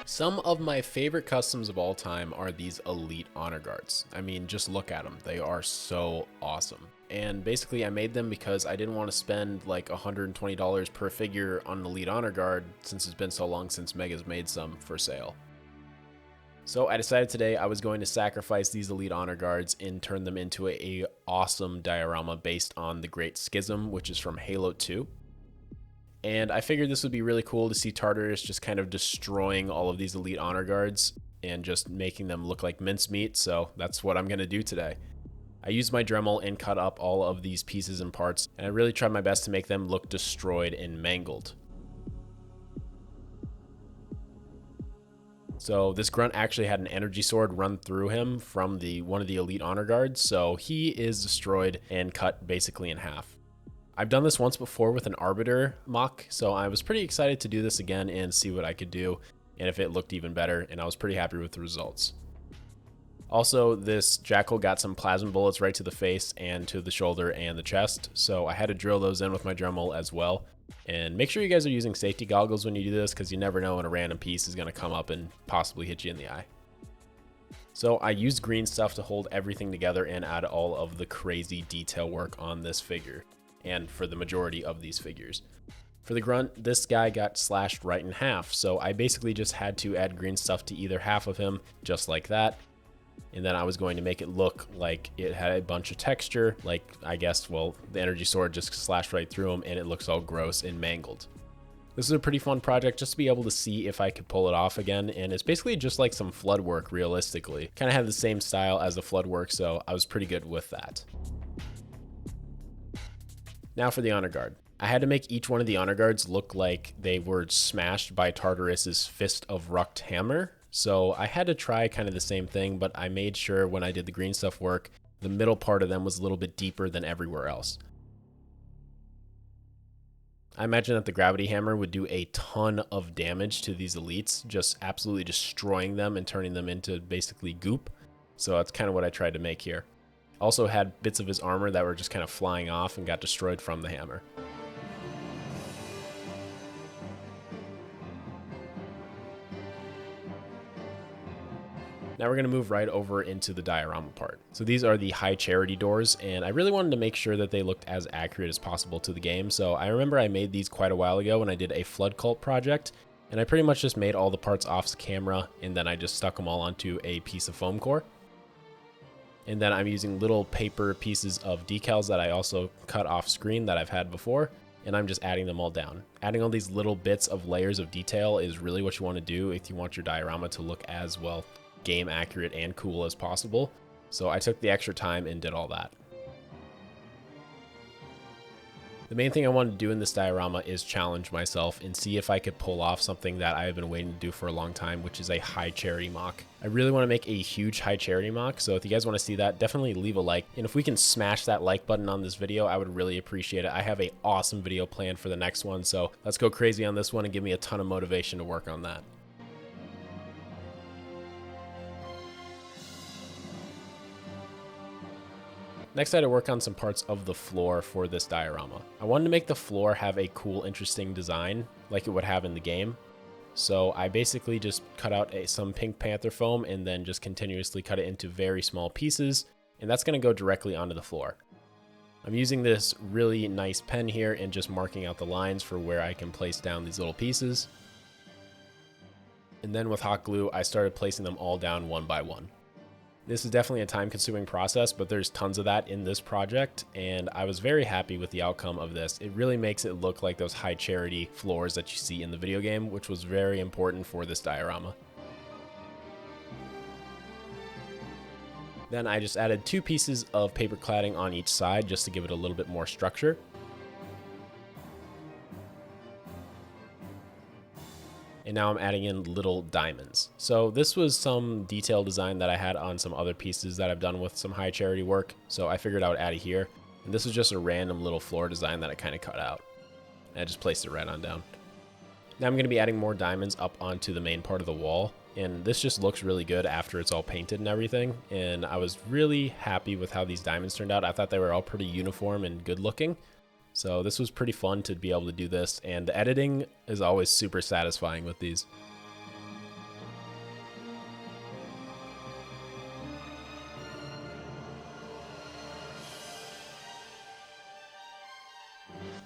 Some of my favorite customs of all time are these elite honor guards. I mean, just look at them. They are so awesome. And basically I made them because I didn't want to spend like $120 per figure on an elite honor guard since it's been so long since Mega's made some for sale. So I decided today I was going to sacrifice these elite honor guards and turn them into a awesome diorama based on the Great Schism, which is from Halo 2. And I figured this would be really cool to see Tartarus just kind of destroying all of these elite honor guards and just making them look like mincemeat, so that's what I'm going to do today. I used my Dremel and cut up all of these pieces and parts, and I really tried my best to make them look destroyed and mangled. So this grunt actually had an energy sword run through him from one of the elite honor guards, so he is destroyed and cut basically in half. I've done this once before with an Arbiter MOC, so I was pretty excited to do this again and see what I could do and if it looked even better, and I was pretty happy with the results. Also, this Jackal got some plasma bullets right to the face and to the shoulder and the chest, so I had to drill those in with my Dremel as well. And make sure you guys are using safety goggles when you do this, because you never know when a random piece is going to come up and possibly hit you in the eye. So I used green stuff to hold everything together and add all of the crazy detail work on this figure, and for the majority of these figures. For the grunt, this guy got slashed right in half, so I basically just had to add green stuff to either half of him, just like that. And then I was going to make it look like it had a bunch of texture, like I guess, well, the energy sword just slashed right through him and it looks all gross and mangled. This is a pretty fun project just to be able to see if I could pull it off again, and it's basically just like some flood work realistically. Kind of had the same style as the flood work, so I was pretty good with that. Now for the honor guard. I had to make each one of the honor guards look like they were smashed by Tartarus's Fist of Rucked hammer. So I had to try kind of the same thing, but I made sure when I did the green stuff work, the middle part of them was a little bit deeper than everywhere else. I imagine that the gravity hammer would do a ton of damage to these elites, just absolutely destroying them and turning them into basically goop. So that's kind of what I tried to make here. Also had bits of his armor that were just kind of flying off and got destroyed from the hammer. Now we're going to move right over into the diorama part. So these are the high charity doors, and I really wanted to make sure that they looked as accurate as possible to the game. So I remember I made these quite a while ago when I did a flood cult project, and I pretty much just made all the parts off camera, and then I just stuck them all onto a piece of foam core. And then I'm using little paper pieces of decals that I also cut off screen that I've had before, and I'm just adding them all down. Adding all these little bits of layers of detail is really what you want to do if you want your diorama to look as well game accurate and cool as possible. So I took the extra time and did all that. The main thing I wanted to do in this diorama is challenge myself and see if I could pull off something that I've been waiting to do for a long time, which is a high charity MOC. I really want to make a huge high charity MOC, so if you guys want to see that, definitely leave a like. And if we can smash that like button on this video, I would really appreciate it. I have an awesome video planned for the next one, so let's go crazy on this one and give me a ton of motivation to work on that. Next, I had to work on some parts of the floor for this diorama. I wanted to make the floor have a cool, interesting design like it would have in the game. So I basically just cut out some Pink Panther foam and then just continuously cut it into very small pieces, and that's going to go directly onto the floor. I'm using this really nice pen here and just marking out the lines for where I can place down these little pieces. And then with hot glue, I started placing them all down one by one. This is definitely a time-consuming process, but there's tons of that in this project, and I was very happy with the outcome of this. It really makes it look like those high charity floors that you see in the video game, which was very important for this diorama. Then I just added 2 pieces of paper cladding on each side just to give it a little bit more structure. And now I'm adding in little diamonds. So this was some detail design that I had on some other pieces that I've done with some high charity work. So I figured I would add it here. And this was just a random little floor design that I kind of cut out. And I just placed it right on down. Now I'm going to be adding more diamonds up onto the main part of the wall. And this just looks really good after it's all painted and everything. And I was really happy with how these diamonds turned out. I thought they were all pretty uniform and good looking. So this was pretty fun to be able to do this, and the editing is always super satisfying with these.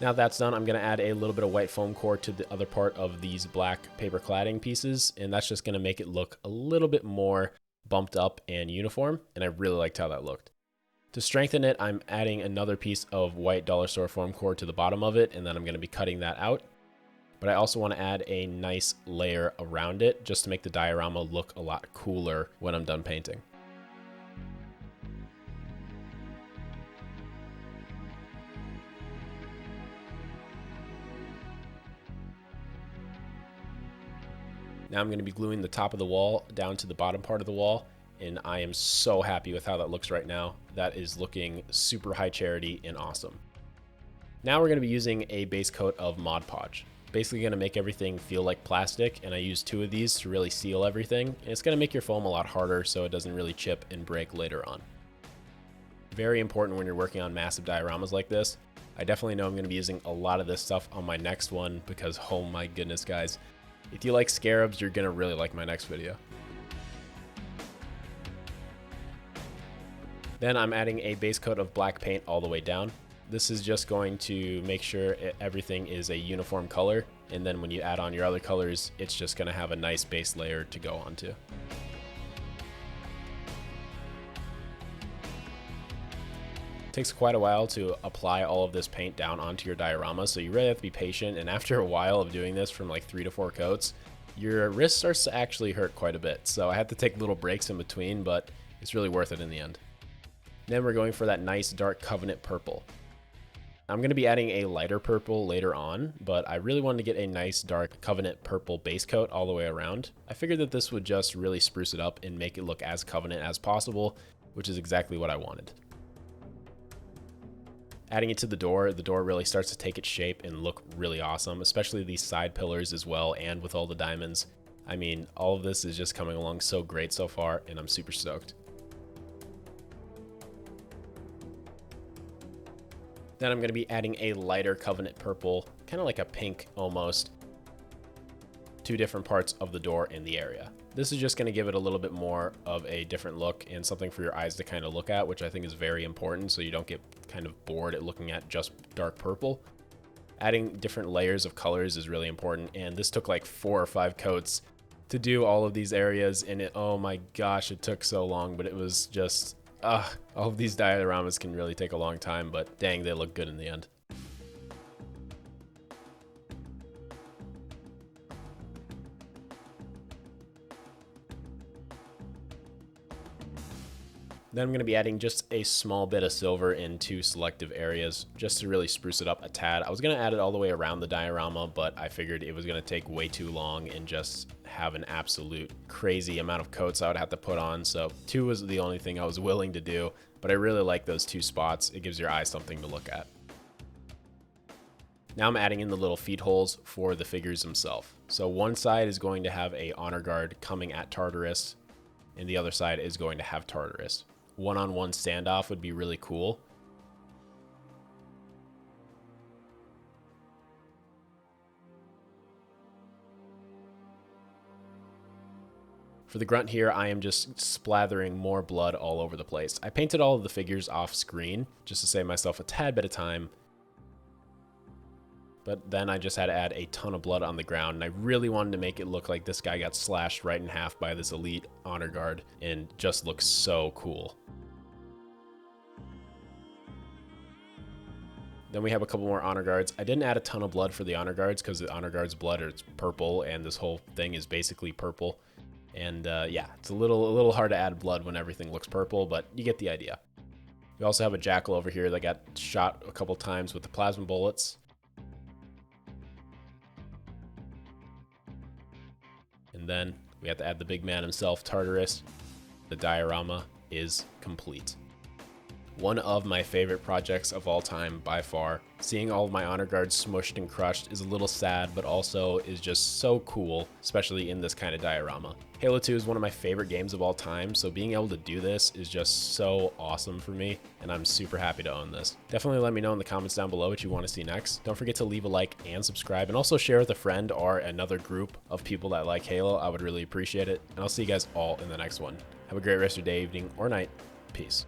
Now that's done, I'm going to add a little bit of white foam core to the other part of these black paper cladding pieces, and that's just going to make it look a little bit more bumped up and uniform, and I really liked how that looked. To strengthen it, I'm adding another piece of white dollar store foam core to the bottom of it, and then I'm going to be cutting that out. But I also want to add a nice layer around it just to make the diorama look a lot cooler when I'm done painting. Now I'm going to be gluing the top of the wall down to the bottom part of the wall, and I am so happy with how that looks right now. That is looking super high charity and awesome. Now we're going to be using a base coat of Mod Podge. Basically going to make everything feel like plastic, and I use 2 of these to really seal everything. And it's going to make your foam a lot harder so it doesn't really chip and break later on. Very important when you're working on massive dioramas like this. I definitely know I'm going to be using a lot of this stuff on my next one because, oh my goodness guys, if you like scarabs, you're going to really like my next video. Then I'm adding a base coat of black paint all the way down. This is just going to make sure everything is a uniform color, and then when you add on your other colors, it's just going to have a nice base layer to go onto. It takes quite a while to apply all of this paint down onto your diorama, so you really have to be patient, and after a while of doing this from like 3 to 4 coats, your wrist starts to actually hurt quite a bit. So I had to take little breaks in between, but it's really worth it in the end. Then we're going for that nice dark Covenant purple. I'm going to be adding a lighter purple later on, but I really wanted to get a nice dark Covenant purple base coat all the way around. I figured that this would just really spruce it up and make it look as Covenant as possible, which is exactly what I wanted. Adding it to the door really starts to take its shape and look really awesome, especially these side pillars as well, and with all the diamonds. I mean, all of this is just coming along so great so far, and I'm super stoked. Then I'm going to be adding a lighter Covenant purple, kind of like a pink almost, to different parts of the door in the area. This is just going to give it a little bit more of a different look and something for your eyes to kind of look at, which I think is very important so you don't get kind of bored at looking at just dark purple. Adding different layers of colors is really important, and this took like 4 or 5 coats to do all of these areas, and oh my gosh, it took so long, but it was just, all of these dioramas can really take a long time, but dang, they look good in the end. Then I'm going to be adding just a small bit of silver in 2 selective areas just to really spruce it up a tad. I was going to add it all the way around the diorama, but I figured it was going to take way too long and just have an absolute crazy amount of coats I would have to put on. So 2 was the only thing I was willing to do, but I really like those 2 spots. It gives your eyes something to look at. Now I'm adding in the little feet holes for the figures themselves. So one side is going to have a honor guard coming at Tartarus, and the other side is going to have Tartarus. One-on-one standoff would be really cool. For the grunt here, I am just splattering more blood all over the place. I painted all of the figures off screen just to save myself a tad bit of time. But then I just had to add a ton of blood on the ground, and I really wanted to make it look like this guy got slashed right in half by this elite honor guard, and just looks so cool. Then we have a couple more honor guards. I didn't add a ton of blood for the honor guards because the honor guards' blood is purple, and this whole thing is basically purple. And yeah, it's a little hard to add blood when everything looks purple, but you get the idea. We also have a jackal over here that got shot a couple times with the plasma bullets. And then we have to add the big man himself, Tartarus. The diorama is complete. One of my favorite projects of all time by far. Seeing all of my honor guards smushed and crushed is a little sad, but also is just so cool, especially in this kind of diorama. Halo 2 is one of my favorite games of all time, so being able to do this is just so awesome for me, and I'm super happy to own this. Definitely let me know in the comments down below what you want to see next. Don't forget to leave a like and subscribe, and also share with a friend or another group of people that like Halo. I would really appreciate it, and I'll see you guys all in the next one. Have a great rest of your day, evening, or night. Peace.